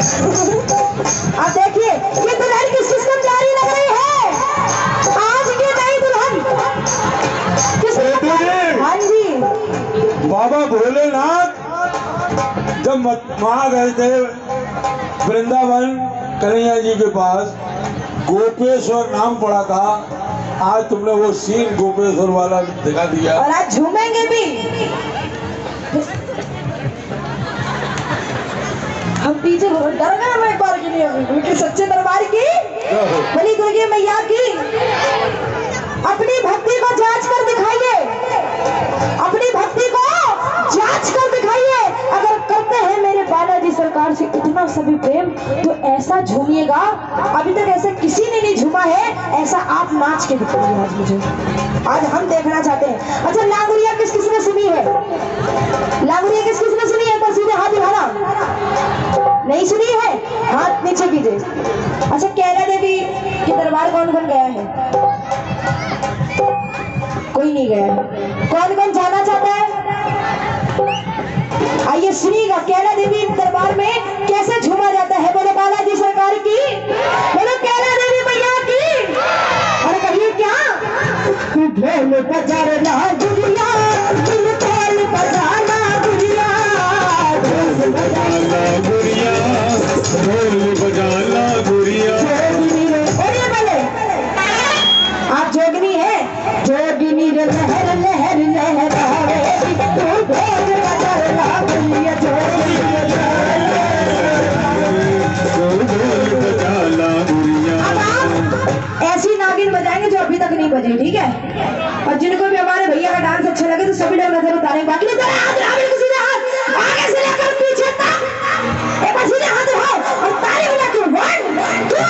अब देखिए ये दुल्हन किस किस को प्यारी लग रही है। आज की नई दुल्हन हाँ जी। बाबा भोलेनाथ जब वहां गए थे वृंदावन कन्हैया जी के पास, गोपेश्वर नाम पड़ा था। आज तुमने वो सीन गोपेश्वर वाला दिखा दिया और आज झूमेंगे भी। हम पीछे डर गए हम एक बार के लिए उनके सच्चे दरबार की बलि दुर्गे मैया की। अपनी भक्ति को जांच कर दिखाइए, अपनी भक्ति को जांच कर दिखाइए। अगर करते हैं मेरे बालाजी सरकार से इतना सभी प्रेम तो ऐसा झूमिएगा, अभी तक ऐसा किसी ने नहीं झूमा है, ऐसा आप नाच के दिखाइए आज मुझे। आज हम देखना चाहते हैं। अच्छा लांगुरिया किस किस ने सुनी है? लांगुरिया किस किस ने सुनी है? पर सीधे हाथ उठाना। नहीं सुनी है? हाथ नीचे कीजिए। अच्छा कैला देवी के दरबार कौन कौन गया है? कोई नहीं गया है। कौन कौन जाना चाहता है? आइए सुनिएगा कैला देवी दरबार में कैसे झूमा जाता है। बोले बालाजी सरकार की, बोले कैला देवी मैया की। और कहिए क्या? ढोल बजाना गुड़िया, ढोल बजाना गुड़िया, ढोल बजाना गुड़िया, ढोल बजाना गुड़िया। बोलिए बोले आप जोगनी है? जोगिनी रे लहर लहर लहरावे, तू ढोल बजाना गुड़िया, जोगिनी रे ढोल बजाना गुड़िया। अब आप ऐसी नागिन बजाएंगे जो अभी तक नहीं बजी, ठीक है? और जिनको भी हमारे भैया का डांस अच्छा लगे तो सभी लोग नजर उतारेंगे। बाकी नहीं सीधे हाथ आगे से लेकर पीछे तक एक बार सीधे हाथ उठाओ और ताली बजा के 1 2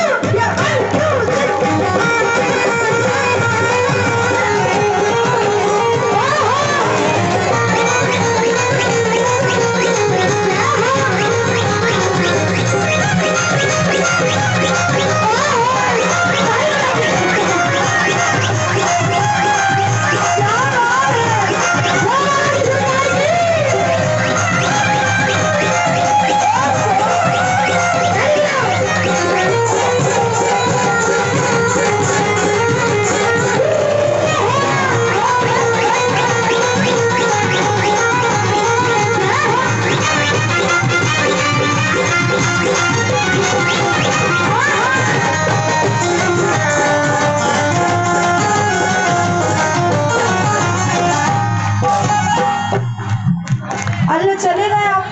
चले गए आप।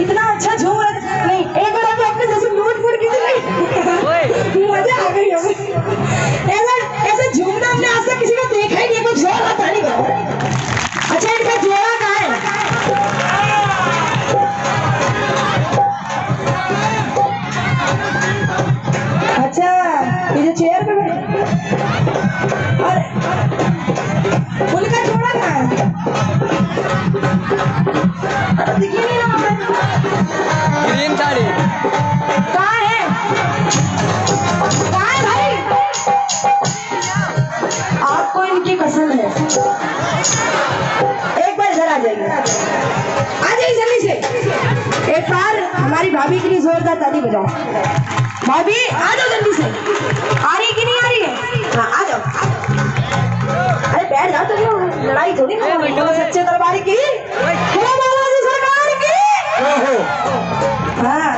इतना अच्छा झूम रहे नहीं। एक बार आप अपने जैसे नोट फुट की मजा आ गई हमें। ऐसा झूमना हमने आज तक किसी को देखा ही नहीं। कुछ जोर आता नहीं करो। अच्छा इनका जोड़ा कहाँ है? अच्छा ये जो चेयर पे बैठे और उनका जोड़ा कहाँ है? दिखी नहीं रहा। ग्रीन साड़ी कहाँ है? कहाँ है भाई? आपको इनकी पसंद है? एक बार इधर आ जाइए, आ जाइए जल्दी से। एक बार हमारी भाभी के लिए जोरदार ताली बजाओ। भाभी आ जाओ जल्दी से। आ रही कि नहीं आ रही है? हाँ आ जाओ। अरे बैठ जाओ, तो लड़ाई थोड़ी ना हो। सच्चे दरबार की, बालाजी सरकार की। हाँ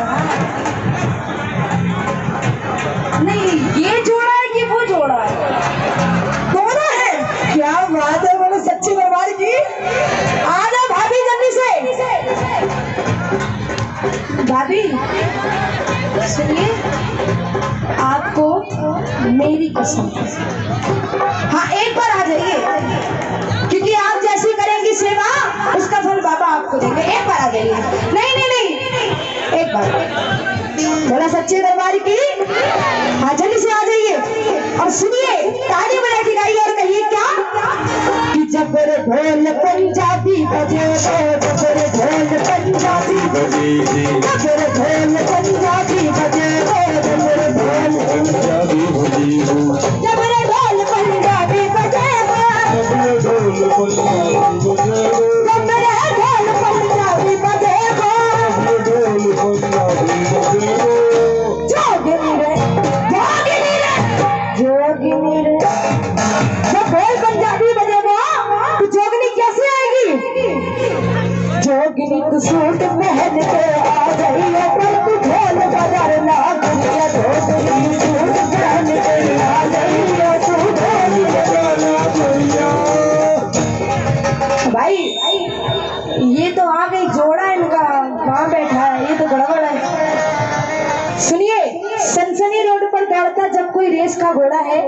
नहीं ये जोड़ा है कि वो जोड़ा है? दोनों है। क्या बात है, बोलो सच्चे दरबार की। आ जाओ भाभी जल्दी से। भाभी सुनिए, आपको मेरी कसम। हाँ एक बार आ जाइए, क्योंकि आप जैसी करेंगी सेवा उसका फल बाबा आपको देंगे। एक बार आ जाइए। नहीं नहीं नहीं एक बार बोला सच्चे दरबार की। हाँ जल्दी से आ जाइए और सुनिए ताली बजा के गाइए और कहिए क्या कि जब ढोल पंजाबी बजे, जब ढोल पंजाबी बजे, जब ढोल पंजाबी बजे, जब ढोल पंजाबी बजे, जब ढोल पंजाबी बजे, जब ढोल पंजाबी बजे, पहन के आ गई है पर तू ढोल बजाना दुनिया ढोल सूट पहन के आ गई है तू ढोल बजाना दुनिया। भाई ये तो आ गई जोड़ा इनका, वहां बैठा है, ये तो गड़बड़ है। सुनिए, सनसनी रोड पर दौड़ता जब कोई रेस का घोड़ा है,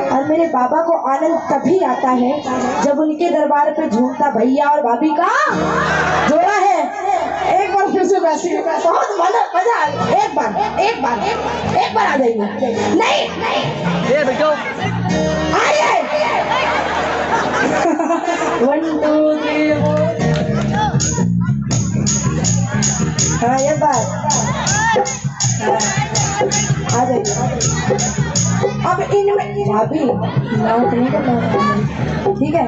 और मेरे बाबा को आनंद तभी आता है जब उनके दरबार पे झूमता भैया और भाभी का जोड़ा है। एक बार फिर से वैसे बहुत मजा आएगा। एक बार आ जाइए। नहीं ये बेटो आइए। 1 2 3 हाँ ये बात आ जाइए। अब इनमें भाभी नाच नहीं करना, ठीक है?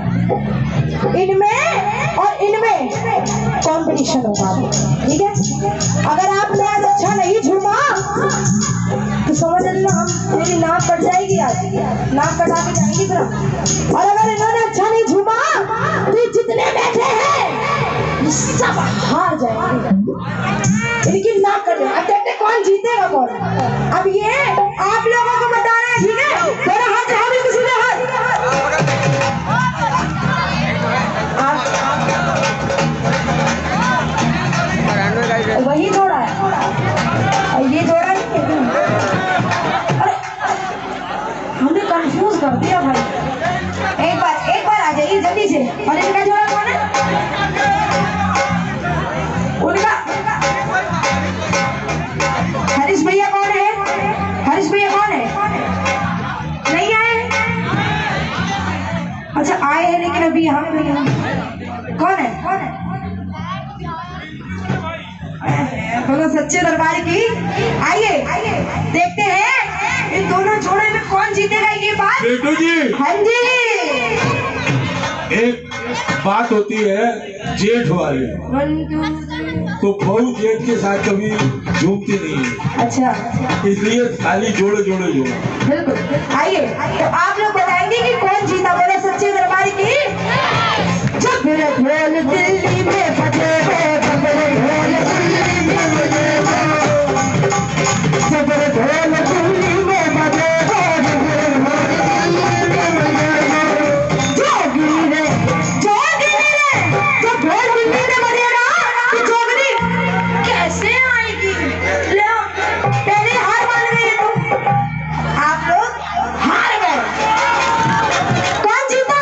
इनमें और इनमें कंपटीशन होगा, ठीक है? अगर आपने आज अच्छा नहीं झूमा तो समझ लेना हम मेरी नाक कट जाएगी, आज नाक कटा के जाएंगी फिर। और अगर इन्होंने अच्छा नहीं झूमा तो जितने बैठे हैं ये सब हार जाएंगे, इनकी नाक कट जाएगी। अब देखते कौन जीतेगा कौन। अब ये आप लोगों को बता रहे हैं, ठीक है? थोड़ा हाथ चढ़ाओ, भी किसी ने हाथ वही जोड़ा है और ये जोड़ा नहीं है। अरे हमने कंफ्यूज कर दिया भाई। एक बार आ जाइए जल्दी से। और इनका जोड़ा कौन है? उनका हरीश भैया कौन है? हरीश भैया कौन है? नहीं आए? अच्छा आए हैं लेकिन अभी यहाँ पे नहीं। कौन है? बोलो सच्चे दरबार की। आइए देखते हैं इन दोनों जोड़े में कौन जीतेगा ये बात। बेटू जी, हाँ जी, एक बात होती है जेठ वाली, 1 2 3 तो बहू जेठ के साथ कभी झूमती नहीं है, अच्छा इसलिए खाली जोड़े बिल्कुल। आइए तो आप लोग बताएंगे कि कौन जीता। बोले सच्चे दरबार की। जब मेरे ढोल दिल्ली में बजे हैं, जब मेरे ढोल दिल्ली में बजे हैं, जब मेरे ढोल दिल्ली में बजे हैं, जोगनी रे जब ढोल दिल्ली में बजेगा तो जोगनी कैसे आएगी? लो पहले हार मान गए तुम, आप लोग हार गए। कौन जीता?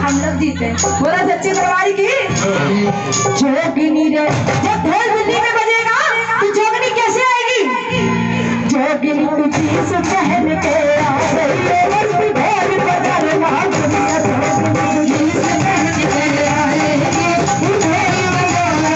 हम लोग जीते। बोला सच्चे दरबार की। जोगनी रे जब ढोल दिल्ली में बजेगा तो जोगनी कैसे आएगी? जोगनी तुझी से पहन के आ गई है, तू ढोल बजाना दुनिया तुझी से पहन के आएगी, तू ढोल बजाना।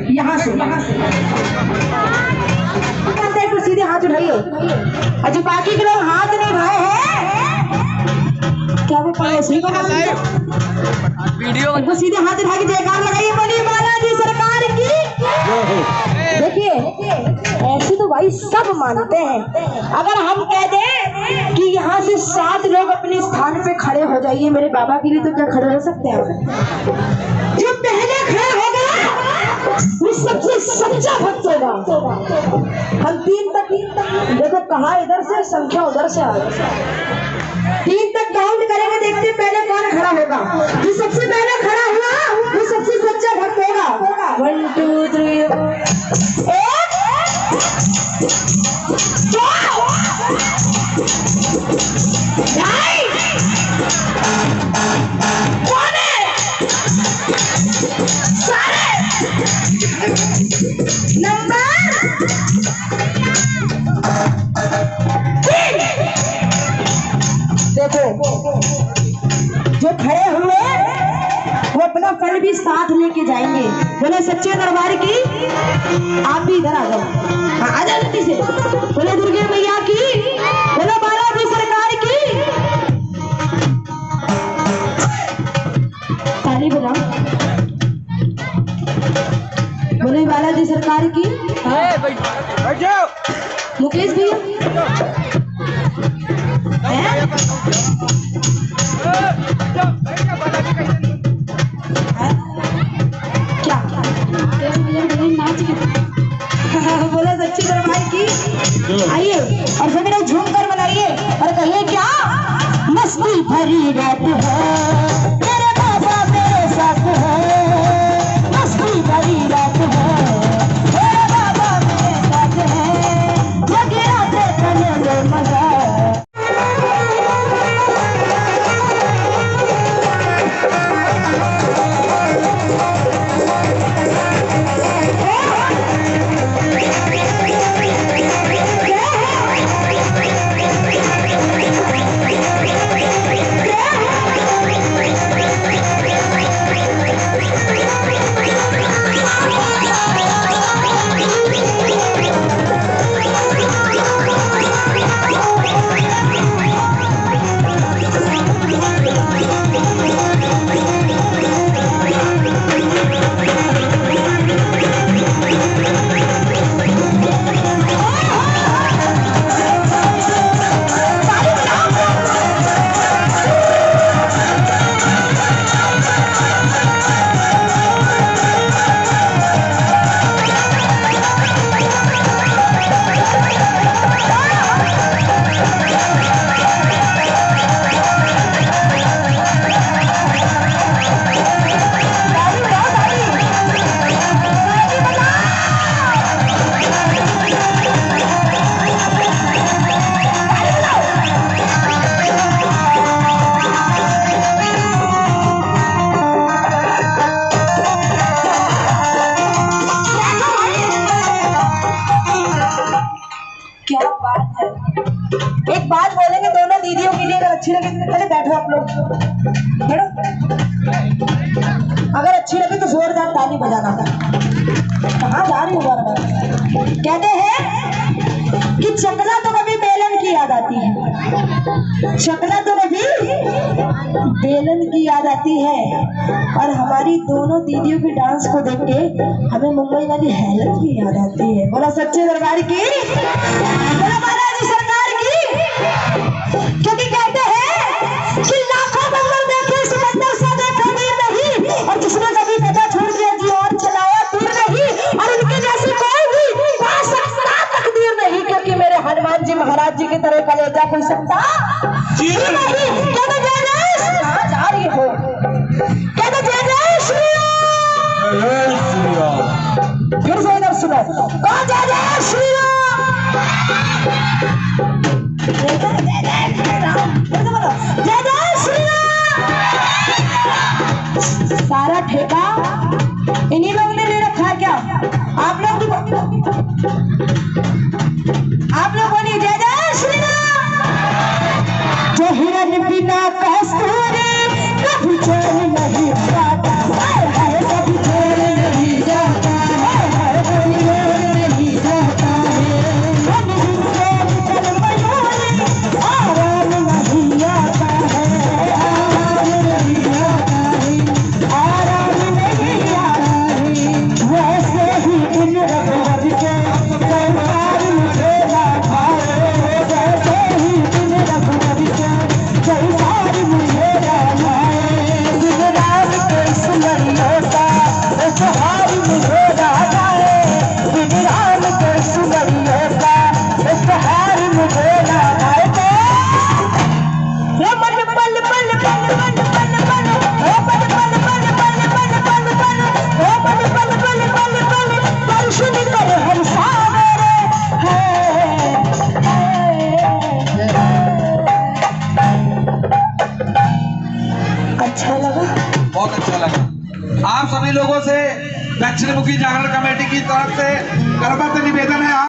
यहाँ से तो सीधे हाथ उठाइए। अच्छा बाकी के लोग हाथ नहीं उठाए हैं, क्या वो पड़ोसी को वीडियो उनको सीधे हाथ उठा के जयकार लगाइए, बोलिए महाराज सरकार की। देखिए ऐसे तो भाई सब मानते हैं। अगर हम कह दें कि यहाँ से 7 लोग अपने स्थान पे खड़े हो जाइए मेरे बाबा के लिए, तो क्या खड़े हो सकते हैं? जो पहले खड़ा होगा वो सबसे सच्चा भक्त होगा। हम 3 तक देखो, कहा इधर से संख्या उधर से आ गई, 3 तक काउंट करेंगे, देखते पहले कौन खड़ा होगा। जो सबसे पहले खड़ा हुआ वो सबसे सच्चा भक्त होगा। 1 2 3 4 1 ढाई, पौने, साढ़े, नंबर 3। देखो जो खड़े हुए वो अपना फल भी साथ लेके जाएंगे। बोले सच्चे दरबार की, आप भी इधर आ जाओ। हाँ, आ जाओ जल्दी से। बोले दुर्गे मैया की, बोले बालाजी सरकार की। ताली बजाओ। बोले बालाजी सरकार की। बैठ जाओ। मुकेश भैया हैं? क्या नाच के बोला सच्ची दरबार की। आइए और सब लोग झूम कर बनाइए और कहिए क्या मस्ती भरी रात है, मेरे बाबा मेरे साथ है, मस्ती भरी रात है, मेरे बाबा मेरे साथ है, जगे आते तने में मजा। क्या बात है। एक बात बोलेंगे दोनों दीदियों के लिए, अगर अच्छी लगे तो पहले बैठो आप लोग, बैठो। अगर अच्छी लगे तो जोरदार ताली बजाना। कहाँ जा रही हो बार-बार? कहते हैं कि चकला तो कभी बेलन की याद आती है, चकला तो कभी बेलन की याद आती है। और हमारी दोनों दीदियों के डांस को देख के हमें मुंबई वाली हैलत की याद आती है। बोला सच्चे दरबार की, बोला बालाजी सरकार की। क्योंकि कहते हैं कि लाखों बंदर देखे समंदर सा देखा वीर नहीं, और जिसने कभी कथा छोड़ दिया जी और चलाया दूर नहीं, और उनके जैसी कोई भी पा सकता तकदीर नहीं। क्योंकि मेरे हनुमान जी महाराज जी की तरह कलेजा कोई सकता जी नहीं। कहते जय जय, कहाँ जा रही हो? कहते जय जय श्री राम। फिर से इधर सुनो, कौन जय जय श्री राम? जय जय श्री राम, फिर से बोलो जय जय श्री राम। सारा ठेका इन्हीं लोगों ने ले रखा है क्या? आप लोग बोलिए जय जय श्री राम। जो हिरन बिना कस्तूरी कभी चैन नहीं पाता, कभी चैन नहीं जाता है, कोई और नहीं जाता है। आराम नहीं आता है, आराम नहीं आता है, आराम नहीं आता है। वैसे ही इन रघुवर के संसार मुझे ना भाए, वैसे ही इन रघुवर के संसार मुझे बहुत अच्छा लगा। आप सभी लोगों से दक्षिण मुखी जागरण कमेटी की तरफ से करबद्ध निवेदन है।